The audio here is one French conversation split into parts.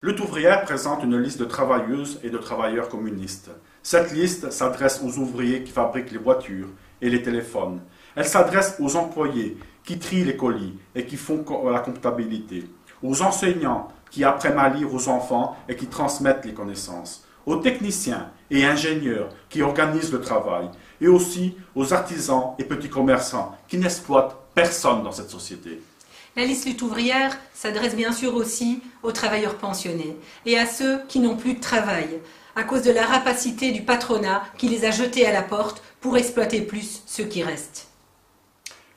Lutte ouvrière présente une liste de travailleuses et de travailleurs communistes. Cette liste s'adresse aux ouvriers qui fabriquent les voitures et les téléphones. Elle s'adresse aux employés qui trient les colis et qui font la comptabilité, aux enseignants qui apprennent à lire aux enfants et qui transmettent les connaissances, aux techniciens et ingénieurs qui organisent le travail, et aussi aux artisans et petits commerçants qui n'exploitent personne dans cette société. La liste lutte ouvrière s'adresse bien sûr aussi aux travailleurs pensionnés et à ceux qui n'ont plus de travail, à cause de la rapacité du patronat qui les a jetés à la porte pour exploiter plus ceux qui restent.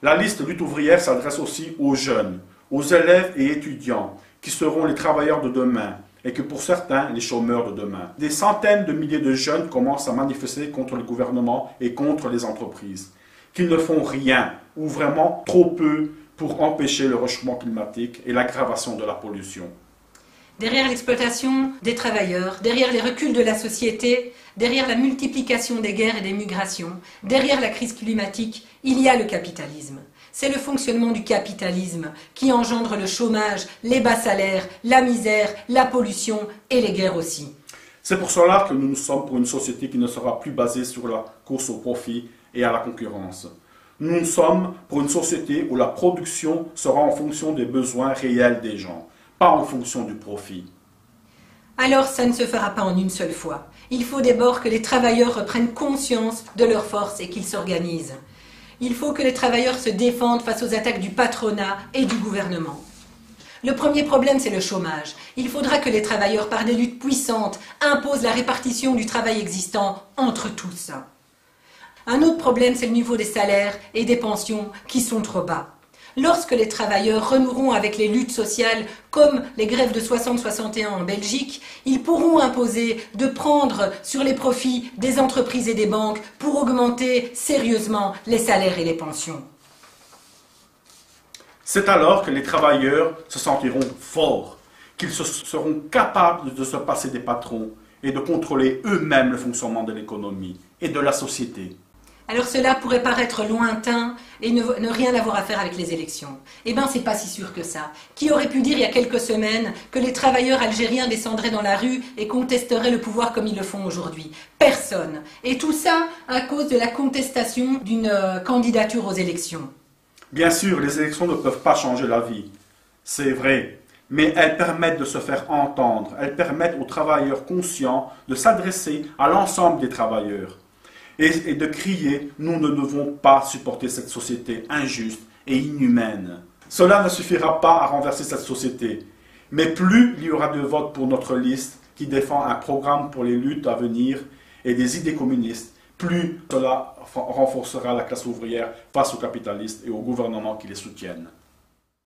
La liste lutte ouvrière s'adresse aussi aux jeunes, aux élèves et étudiants qui seront les travailleurs de demain et que pour certains, les chômeurs de demain. Des centaines de milliers de jeunes commencent à manifester contre le gouvernement et contre les entreprises, qui ne font rien ou vraiment trop peu pour empêcher le réchauffement climatique et l'aggravation de la pollution. Derrière l'exploitation des travailleurs, derrière les reculs de la société, derrière la multiplication des guerres et des migrations, derrière la crise climatique, il y a le capitalisme. C'est le fonctionnement du capitalisme qui engendre le chômage, les bas salaires, la misère, la pollution et les guerres aussi. C'est pour cela que nous sommes pour une société qui ne sera plus basée sur la course au profit et à la concurrence. Nous sommes pour une société où la production sera en fonction des besoins réels des gens, pas en fonction du profit. Alors ça ne se fera pas en une seule fois. Il faut d'abord que les travailleurs reprennent conscience de leurs forces et qu'ils s'organisent. Il faut que les travailleurs se défendent face aux attaques du patronat et du gouvernement. Le premier problème, c'est le chômage. Il faudra que les travailleurs, par des luttes puissantes, imposent la répartition du travail existant entre tous. Un autre problème, c'est le niveau des salaires et des pensions qui sont trop bas. Lorsque les travailleurs renoueront avec les luttes sociales, comme les grèves de 60-61 en Belgique, ils pourront imposer de prendre sur les profits des entreprises et des banques pour augmenter sérieusement les salaires et les pensions. C'est alors que les travailleurs se sentiront forts, qu'ils seront capables de se passer des patrons et de contrôler eux-mêmes le fonctionnement de l'économie et de la société. Alors cela pourrait paraître lointain et ne rien avoir à faire avec les élections. Eh bien, c'est pas si sûr que ça. Qui aurait pu dire il y a quelques semaines que les travailleurs algériens descendraient dans la rue et contesteraient le pouvoir comme ils le font aujourd'hui? Personne. Et tout ça à cause de la contestation d'une candidature aux élections. Bien sûr, les élections ne peuvent pas changer la vie. C'est vrai. Mais elles permettent de se faire entendre. Elles permettent aux travailleurs conscients de s'adresser à l'ensemble des travailleurs. Et de crier « Nous ne devons pas supporter cette société injuste et inhumaine ». Cela ne suffira pas à renverser cette société. Mais plus il y aura de votes pour notre liste qui défend un programme pour les luttes à venir et des idées communistes, plus cela renforcera la classe ouvrière face aux capitalistes et aux gouvernements qui les soutiennent.